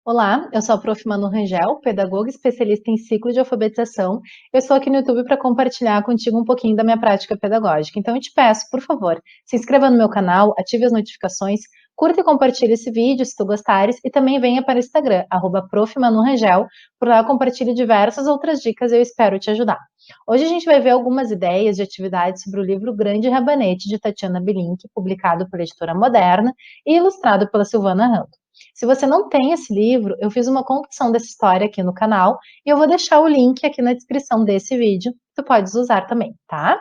Olá, eu sou a Prof. Manu Rangel, pedagoga especialista em ciclo de alfabetização. Eu estou aqui no YouTube para compartilhar contigo um pouquinho da minha prática pedagógica. Então, eu te peço, por favor, se inscreva no meu canal, ative as notificações, curta e compartilhe esse vídeo se tu gostares e também venha para o Instagram, @Prof. Manu Rangel, por lá eu compartilho diversas outras dicas e eu espero te ajudar. Hoje a gente vai ver algumas ideias de atividades sobre o livro Grande Rabanete, de Tatiana Bilink, publicado pela Editora Moderna e ilustrado pela Silvana Rando. Se você não tem esse livro, eu fiz uma contação dessa história aqui no canal e eu vou deixar o link aqui na descrição desse vídeo. Tu podes usar também, tá?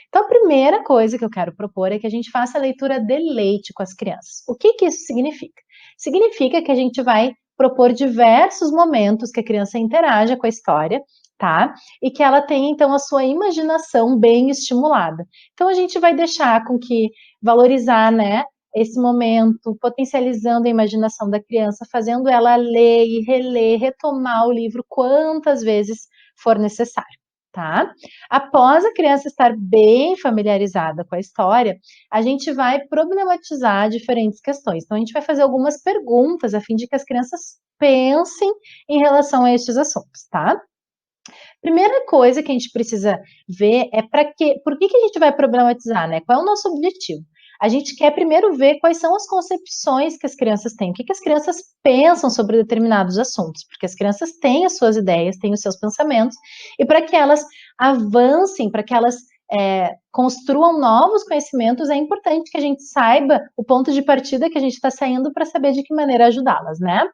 Então, a primeira coisa que eu quero propor é que a gente faça a leitura de leite com as crianças. O que que isso significa? Significa que a gente vai propor diversos momentos que a criança interaja com a história, tá? E que ela tenha, então, a sua imaginação bem estimulada. Então, a gente vai deixar com que valorizar, né, esse momento, potencializando a imaginação da criança, fazendo ela ler e reler, retomar o livro quantas vezes for necessário, tá? Após a criança estar bem familiarizada com a história, a gente vai problematizar diferentes questões. Então, a gente vai fazer algumas perguntas a fim de que as crianças pensem em relação a estes assuntos, tá? Primeira coisa que a gente precisa ver é por que a gente vai problematizar, né? Qual é o nosso objetivo? A gente quer primeiro ver quais são as concepções que as crianças têm, o que as crianças pensam sobre determinados assuntos, porque as crianças têm as suas ideias, têm os seus pensamentos, e para que elas avancem, para que elas construam novos conhecimentos, é importante que a gente saiba o ponto de partida que a gente está saindo para saber de que maneira ajudá-las, né?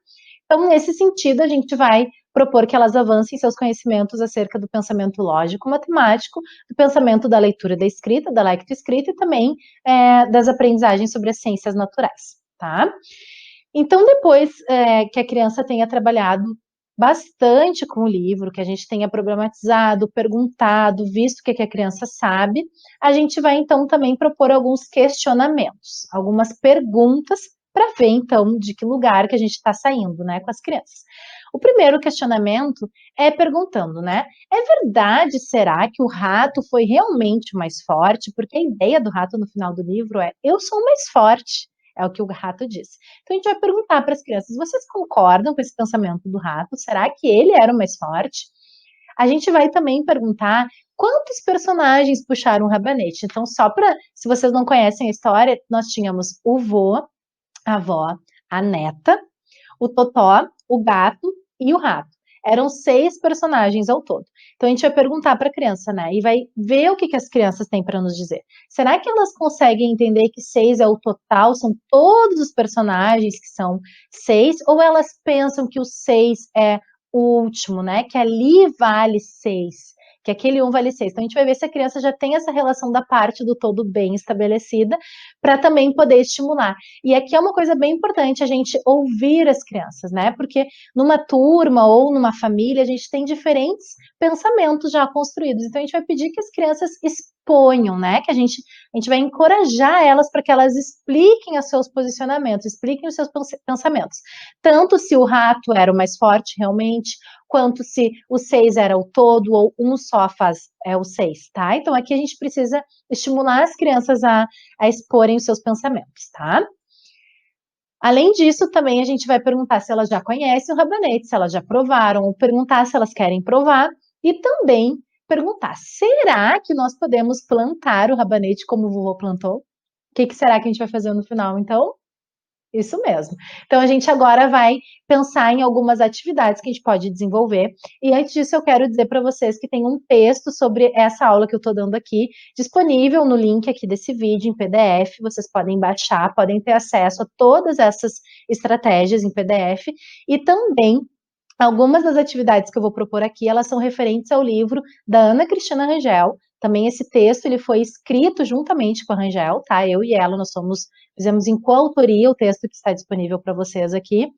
Então, nesse sentido, a gente vai propor que elas avancem seus conhecimentos acerca do pensamento lógico, matemático, do pensamento da leitura e da escrita, da lectoescrita e também das aprendizagens sobre as ciências naturais, tá? Então, depois que a criança tenha trabalhado bastante com o livro, que a gente tenha problematizado, perguntado, visto o que a criança sabe, a gente vai então também propor alguns questionamentos, algumas perguntas para ver então de que lugar que a gente está saindo, né, com as crianças. O primeiro questionamento é perguntando, né? É verdade, será que o rato foi realmente o mais forte? Porque a ideia do rato no final do livro é: eu sou o mais forte. É o que o rato diz. Então a gente vai perguntar para as crianças: vocês concordam com esse pensamento do rato? Será que ele era o mais forte? A gente vai também perguntar quantos personagens puxaram o rabanete. Então, só para, se vocês não conhecem a história, nós tínhamos o vô, a avó, a neta, o totó, o gato e o rato. Eram 6 personagens ao todo. Então a gente vai perguntar para a criança, né? E vai ver o que as crianças têm para nos dizer. Será que elas conseguem entender que 6 é o total, são todos os personagens que são 6, ou elas pensam que o 6 é o último, né? Que ali vale 6, que aquele um vale 6. Então a gente vai ver se a criança já tem essa relação da parte do todo bem estabelecida, para também poder estimular. E aqui é uma coisa bem importante a gente ouvir as crianças, né? Porque numa turma ou numa família a gente tem diferentes pensamentos já construídos. Então a gente vai pedir que as crianças exponham, né? Que a gente vai encorajar elas para que elas expliquem os seus posicionamentos, expliquem os seus pensamentos. Tanto se o rato era o mais forte realmente, quanto se o 6 era o todo, ou um só faz o 6, tá? Então aqui a gente precisa estimular as crianças a exporem os seus pensamentos, tá? Além disso, também a gente vai perguntar se elas já conhecem o rabanete, se elas já provaram, ou perguntar se elas querem provar, e também perguntar: será que nós podemos plantar o rabanete como o vovô plantou? O que será que a gente vai fazer no final, então? Isso mesmo. Então, a gente agora vai pensar em algumas atividades que a gente pode desenvolver. E antes disso, eu quero dizer para vocês que tem um texto sobre essa aula que eu estou dando aqui, disponível no link aqui desse vídeo em PDF. Vocês podem baixar, podem ter acesso a todas essas estratégias em PDF. E também algumas das atividades que eu vou propor aqui, elas são referentes ao livro da Ana Cristina Rangel. Também esse texto ele foi escrito juntamente com a Rangel, tá? Eu e ela, fizemos em coautoria o texto que está disponível para vocês aqui.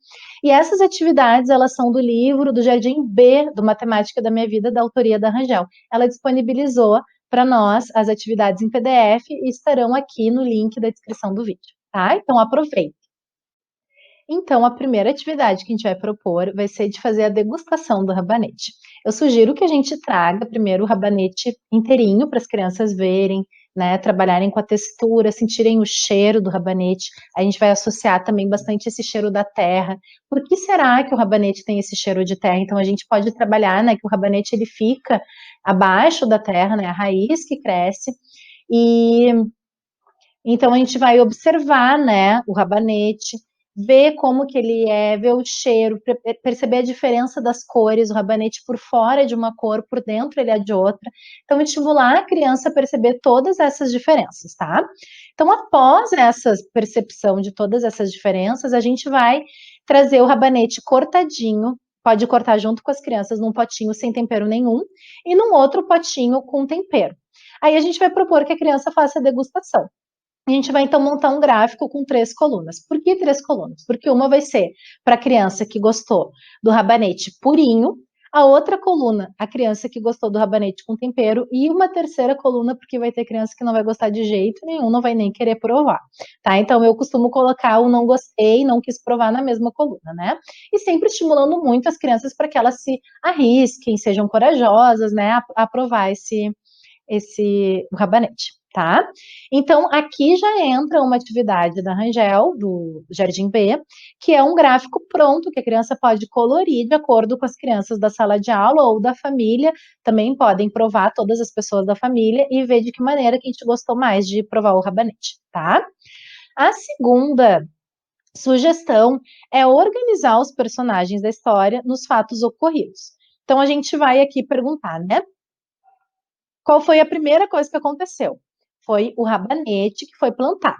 E essas atividades, elas são do livro do Jardim B, do Matemática da Minha Vida, da autoria da Rangel. Ela disponibilizou para nós as atividades em PDF e estarão aqui no link da descrição do vídeo, tá? Então aproveite. Então, a primeira atividade que a gente vai propor vai ser de fazer a degustação do rabanete. Eu sugiro que a gente traga primeiro o rabanete inteirinho para as crianças verem, né, trabalharem com a textura, sentirem o cheiro do rabanete. A gente vai associar também bastante esse cheiro da terra. Por que será que o rabanete tem esse cheiro de terra? Então a gente pode trabalhar, né, que o rabanete ele fica abaixo da terra, né, a raiz que cresce, e então a gente vai observar, né, o rabanete, ver como que ele é, ver o cheiro, perceber a diferença das cores, o rabanete por fora é de uma cor, por dentro ele é de outra. Então estimular a criança a perceber todas essas diferenças, tá? Então após essa percepção de todas essas diferenças, a gente vai trazer o rabanete cortadinho, pode cortar junto com as crianças num potinho sem tempero nenhum e num outro potinho com tempero. Aí a gente vai propor que a criança faça a degustação. A gente vai então montar um gráfico com 3 colunas. Por que 3 colunas? Porque uma vai ser para a criança que gostou do rabanete purinho, a outra coluna, a criança que gostou do rabanete com tempero, e uma terceira coluna, porque vai ter criança que não vai gostar de jeito nenhum, não vai nem querer provar, tá? Então eu costumo colocar o não gostei, não quis provar na mesma coluna, né? E sempre estimulando muito as crianças para que elas se arrisquem, sejam corajosas, né, a provar esse rabanete, tá? Então, aqui já entra uma atividade da Rangel, do Jardim B, que é um gráfico pronto que a criança pode colorir de acordo com as crianças da sala de aula ou da família, também podem provar todas as pessoas da família e ver de que maneira que a gente gostou mais de provar o rabanete, tá? A segunda sugestão é organizar os personagens da história nos fatos ocorridos. Então, a gente vai aqui perguntar, né? Qual foi a primeira coisa que aconteceu? Foi o rabanete que foi plantado.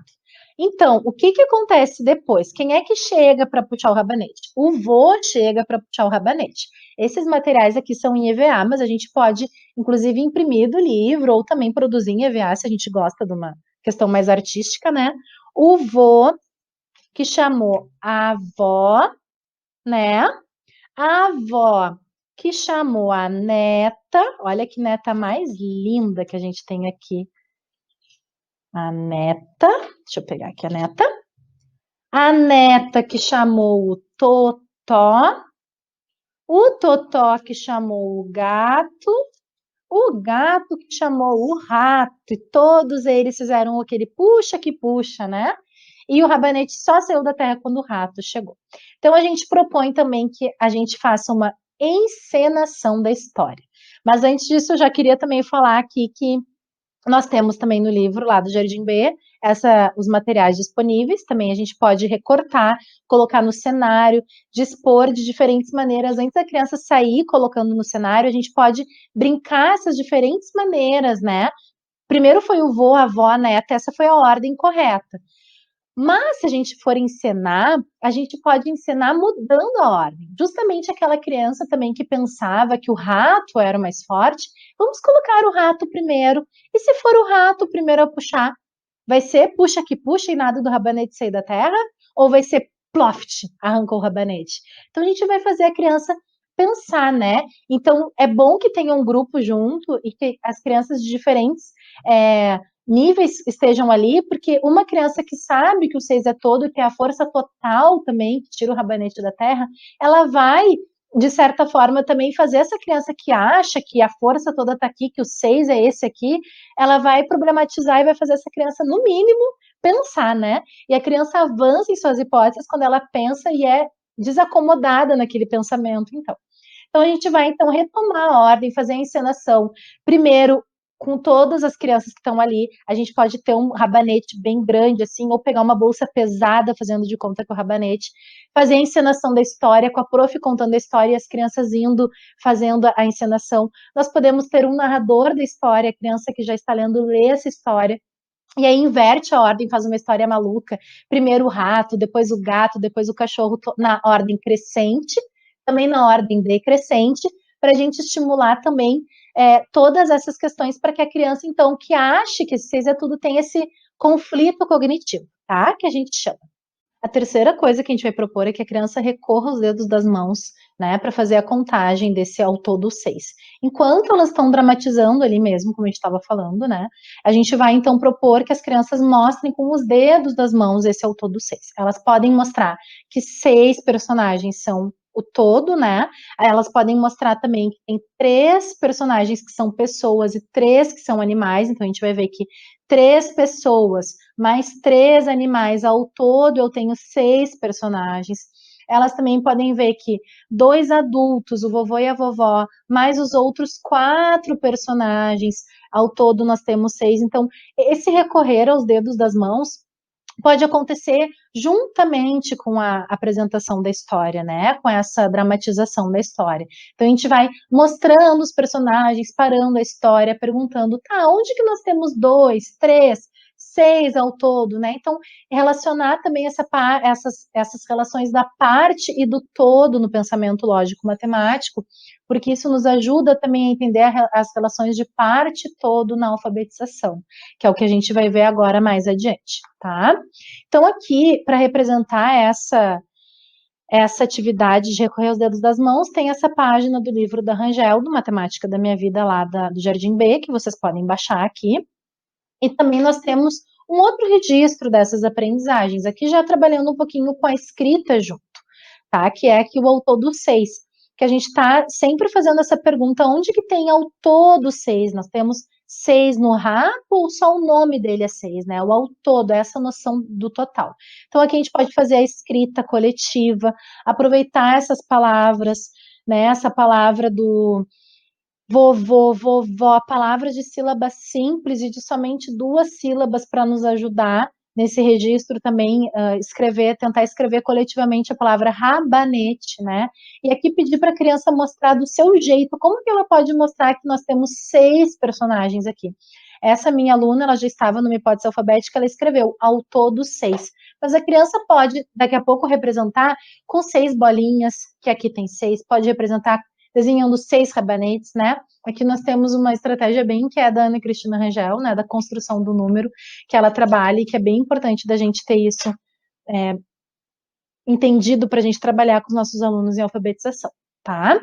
Então, o que acontece depois? Quem é que chega para puxar o rabanete? O vô chega para puxar o rabanete. Esses materiais aqui são em EVA, mas a gente pode, inclusive, imprimir do livro ou também produzir em EVA, se a gente gosta de uma questão mais artística, né? O vô que chamou a avó, né? A avó que chamou a neta, olha que neta mais linda que a gente tem aqui. A neta, deixa eu pegar aqui a neta. A neta que chamou o totó que chamou o gato que chamou o rato, e todos eles fizeram aquele puxa que puxa, né? E o rabanete só saiu da terra quando o rato chegou. Então a gente propõe também que a gente faça uma encenação da história. Mas antes disso, eu já queria também falar aqui que nós temos também no livro lá do Jardim B os materiais disponíveis, também a gente pode recortar, colocar no cenário, dispor de diferentes maneiras. Antes da criança sair colocando no cenário, a gente pode brincar essas diferentes maneiras, né? Primeiro foi o vô, a avó, a neta, essa foi a ordem correta. Mas se a gente for encenar, a gente pode encenar mudando a ordem. Justamente aquela criança também que pensava que o rato era o mais forte, vamos colocar o rato primeiro. E se for o rato o primeiro a puxar, vai ser puxa que puxa e nada do rabanete sair da terra? Ou vai ser ploft, arrancou o rabanete? Então a gente vai fazer a criança pensar, né? Então é bom que tenha um grupo junto e que as crianças de diferentes níveis estejam ali, porque uma criança que sabe que o 6 é todo e tem a força total também, que tira o rabanete da terra, ela vai, de certa forma, também fazer essa criança que acha que a força toda está aqui, que o 6 é esse aqui, ela vai problematizar e vai fazer essa criança, no mínimo, pensar, né? E a criança avança em suas hipóteses quando ela pensa e é desacomodada naquele pensamento, então. Então, a gente vai, então, retomar a ordem, fazer a encenação. Primeiro, com todas as crianças que estão ali, a gente pode ter um rabanete bem grande, assim, ou pegar uma bolsa pesada, fazendo de conta que é o rabanete, fazer a encenação da história, com a prof contando a história e as crianças indo, fazendo a encenação. Nós podemos ter um narrador da história, a criança que já está lendo, lê essa história, e aí inverte a ordem, faz uma história maluca. Primeiro o rato, depois o gato, depois o cachorro, na ordem crescente, também na ordem decrescente, para a gente estimular também todas essas questões para que a criança, então, que ache que esse 6 é tudo, tem esse conflito cognitivo, tá? Que a gente chama. A terceira coisa que a gente vai propor é que a criança recorra os dedos das mãos, né, para fazer a contagem desse ao todo 6. Enquanto elas estão dramatizando ali mesmo, como a gente estava falando, né, a gente vai então propor que as crianças mostrem com os dedos das mãos esse ao todo 6. Elas podem mostrar que 6 personagens são o todo, né? Elas podem mostrar também que tem 3 personagens que são pessoas e 3 que são animais, então a gente vai ver que 3 pessoas, mais 3 animais, ao todo eu tenho 6 personagens. Elas também podem ver que 2 adultos, o vovô e a vovó, mais os outros 4 personagens, ao todo nós temos 6. Então, esse recorrer aos dedos das mãos pode acontecer juntamente com a apresentação da história, né? Com essa dramatização da história. Então a gente vai mostrando os personagens, parando a história, perguntando, tá, onde que nós temos 2, 3, 6 ao todo, né? Então, relacionar também essas relações da parte e do todo no pensamento lógico-matemático, porque isso nos ajuda também a entender as relações de parte e todo na alfabetização, que é o que a gente vai ver agora mais adiante, tá? Então, aqui, para representar essa atividade de recorrer aos dedos das mãos, tem essa página do livro da Rangel, do Matemática da Minha Vida, lá do Jardim B, que vocês podem baixar aqui. E também nós temos um outro registro dessas aprendizagens, aqui já trabalhando um pouquinho com a escrita junto, tá? Que é aqui o ao todo 6, que a gente está sempre fazendo essa pergunta, onde que tem ao todo 6? Nós temos 6 no rapo ou só o nome dele é 6, né? O ao todo, essa noção do total. Então aqui a gente pode fazer a escrita coletiva, aproveitar essas palavras, né? Essa palavra do vovô, vovó, palavras de sílaba simples e de somente 2 sílabas para nos ajudar nesse registro também, tentar escrever coletivamente a palavra rabanete, né? E aqui pedir para a criança mostrar do seu jeito, como que ela pode mostrar que nós temos 6 personagens aqui. Essa minha aluna, ela já estava numa hipótese alfabética, ela escreveu ao todo 6. Mas a criança pode, daqui a pouco, representar com 6 bolinhas, que aqui tem 6, pode representar desenhando 6 rabanetes, né? Aqui nós temos uma estratégia bem que é da Ana Cristina Rangel, né? Da construção do número que ela trabalha e que é bem importante da gente ter isso entendido para a gente trabalhar com os nossos alunos em alfabetização, tá?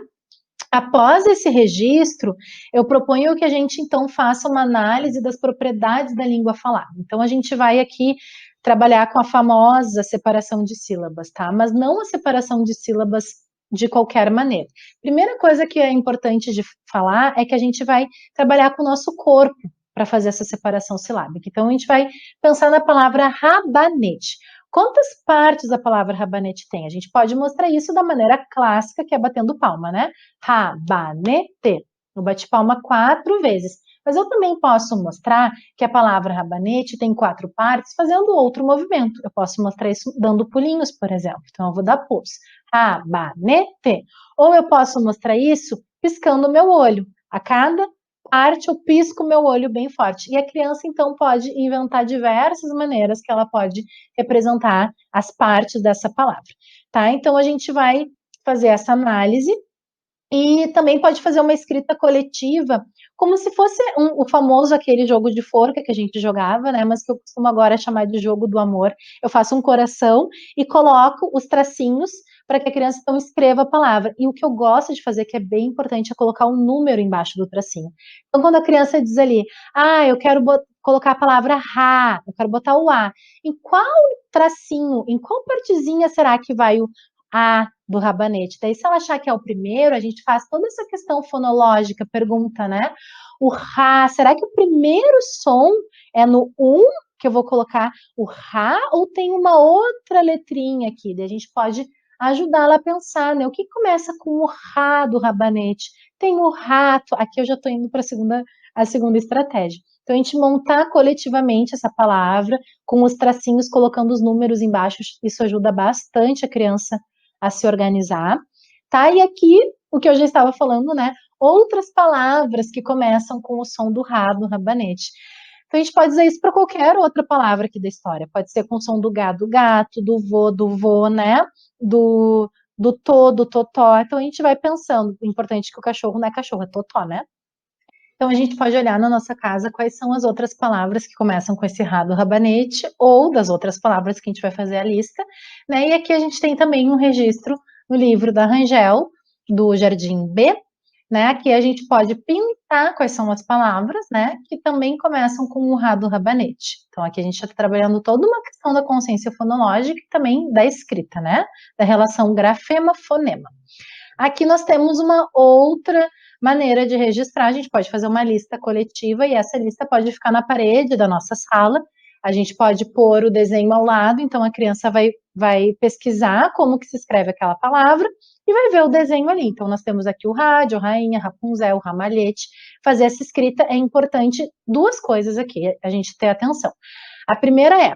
Após esse registro, eu proponho que a gente, então, faça uma análise das propriedades da língua falada. Então, a gente vai aqui trabalhar com a famosa separação de sílabas, tá? Mas não a separação de sílabas de qualquer maneira. Primeira coisa que é importante de falar é que a gente vai trabalhar com o nosso corpo para fazer essa separação silábica. Então, a gente vai pensar na palavra rabanete. Quantas partes a palavra rabanete tem? A gente pode mostrar isso da maneira clássica, que é batendo palma, né? Rabanete. Eu bati palma 4 vezes. Mas eu também posso mostrar que a palavra rabanete tem 4 partes fazendo outro movimento. Eu posso mostrar isso dando pulinhos, por exemplo. Então, eu vou dar pulos. Rabanete. Ou eu posso mostrar isso piscando o meu olho. A cada parte eu pisco o meu olho bem forte. E a criança, então, pode inventar diversas maneiras que ela pode representar as partes dessa palavra, tá? Então, a gente vai fazer essa análise e também pode fazer uma escrita coletiva, como se fosse o famoso aquele jogo de forca que a gente jogava, né? Mas que eu costumo agora chamar de jogo do amor. Eu faço um coração e coloco os tracinhos para que a criança então escreva a palavra. E o que eu gosto de fazer, que é bem importante, é colocar um número embaixo do tracinho. Então, quando a criança diz ali, eu quero colocar a palavra ra, eu quero botar o A, em qual tracinho, em qual partezinha será que vai o A do rabanete? Daí, se ela achar que é o primeiro, a gente faz toda essa questão fonológica, pergunta, né? O Rá, será que o primeiro som é no que eu vou colocar o Rá, ou tem uma outra letrinha aqui? Daí a gente pode ajudá-la a pensar, né? O que começa com o Rá do rabanete? Tem o rato, aqui eu já estou indo para a segunda estratégia. Então, a gente montar coletivamente essa palavra, com os tracinhos, colocando os números embaixo, isso ajuda bastante a criança a se organizar, tá? E aqui, o que eu já estava falando, né? Outras palavras que começam com o som do Rá, do rabanete. Então, a gente pode dizer isso para qualquer outra palavra aqui da história. Pode ser com o som do gato, do vô, né? Do do totó. Então, a gente vai pensando. O importante é que o cachorro não é cachorro, é totó, né? Então, a gente pode olhar na nossa casa quais são as outras palavras que começam com esse Rá do rabanete, ou das outras palavras que a gente vai fazer a lista, né? E aqui a gente tem também um registro no livro da Rangel, do Jardim B, né? Aqui a gente pode pintar quais são as palavras, né? Que também começam com o Rá do rabanete. Então, aqui a gente está trabalhando toda uma questão da consciência fonológica e também da escrita, né? Da relação grafema-fonema. Aqui nós temos uma outra maneira de registrar. A gente pode fazer uma lista coletiva e essa lista pode ficar na parede da nossa sala. A gente pode pôr o desenho ao lado, então a criança vai pesquisar como que se escreve aquela palavra e vai ver o desenho ali. Então nós temos aqui o rádio, rainha, Rapunzel, ramalhete. Fazer essa escrita é importante, duas coisas aqui, a gente ter atenção. A primeira é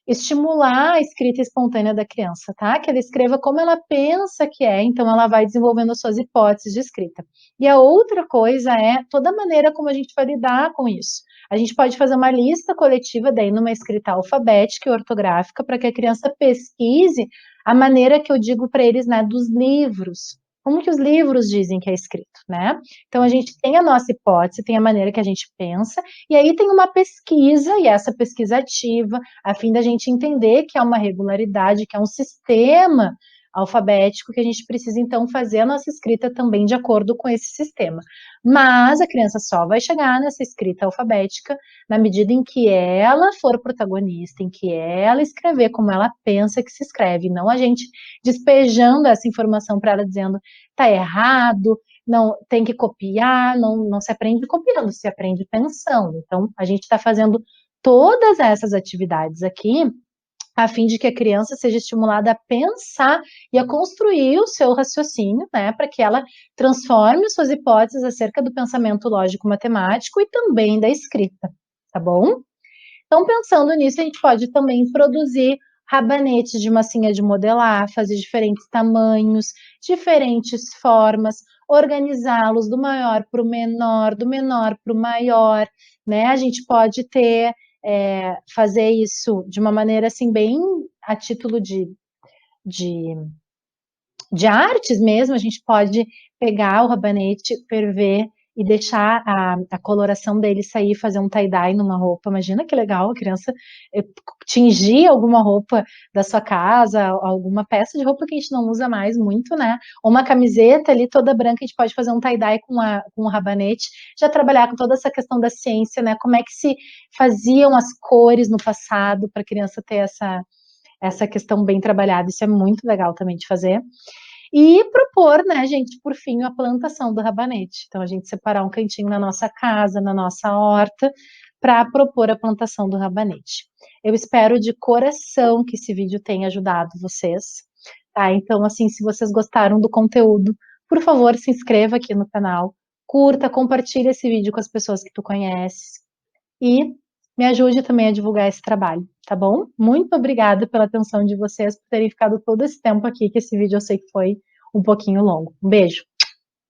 estimular a escrita espontânea da criança, tá? Que ela escreva como ela pensa que é, então ela vai desenvolvendo as suas hipóteses de escrita. E a outra coisa é toda a maneira como a gente vai lidar com isso. A gente pode fazer uma lista coletiva, daí numa escrita alfabética e ortográfica, para que a criança pesquise a maneira que eu digo para eles, né, dos livros. Como que os livros dizem que é escrito, né? Então a gente tem a nossa hipótese, tem a maneira que a gente pensa, e aí tem uma pesquisa, e essa pesquisa ativa, a fim da gente entender que é uma regularidade, que é um sistema alfabético que a gente precisa então fazer a nossa escrita também de acordo com esse sistema. Mas a criança só vai chegar nessa escrita alfabética na medida em que ela for protagonista, em que ela escrever como ela pensa que se escreve, não a gente despejando essa informação para ela dizendo tá errado, não tem que copiar, não se aprende copiando, se aprende pensando. Então, a gente está fazendo todas essas atividades aqui a fim de que a criança seja estimulada a pensar e a construir o seu raciocínio, né, para que ela transforme suas hipóteses acerca do pensamento lógico-matemático e também da escrita, tá bom? Então, pensando nisso, a gente pode também produzir rabanetes de massinha de modelar, fazer diferentes tamanhos, diferentes formas, organizá-los do maior para o menor, do menor para o maior, né? A gente pode ter, fazer isso de uma maneira assim, bem a título de, de artes mesmo, a gente pode pegar o rabanete, ferver e deixar a coloração dele sair, fazer um tie-dye numa roupa. Imagina que legal a criança tingir alguma roupa da sua casa, alguma peça de roupa que a gente não usa mais muito, né? Ou uma camiseta ali toda branca, a gente pode fazer um tie-dye com o rabanete, já trabalhar com toda essa questão da ciência, né? Como é que se faziam as cores no passado para a criança ter essa questão bem trabalhada. Isso é muito legal também de fazer. E propor, né, gente, por fim, a plantação do rabanete. Então, a gente separar um cantinho na nossa casa, na nossa horta, para propor a plantação do rabanete. Eu espero de coração que esse vídeo tenha ajudado vocês, tá? Então, assim, se vocês gostaram do conteúdo, por favor, se inscreva aqui no canal, curta, compartilhe esse vídeo com as pessoas que tu conheces e me ajude também a divulgar esse trabalho, tá bom? Muito obrigada pela atenção de vocês, por terem ficado todo esse tempo aqui, que esse vídeo eu sei que foi um pouquinho longo. Um beijo!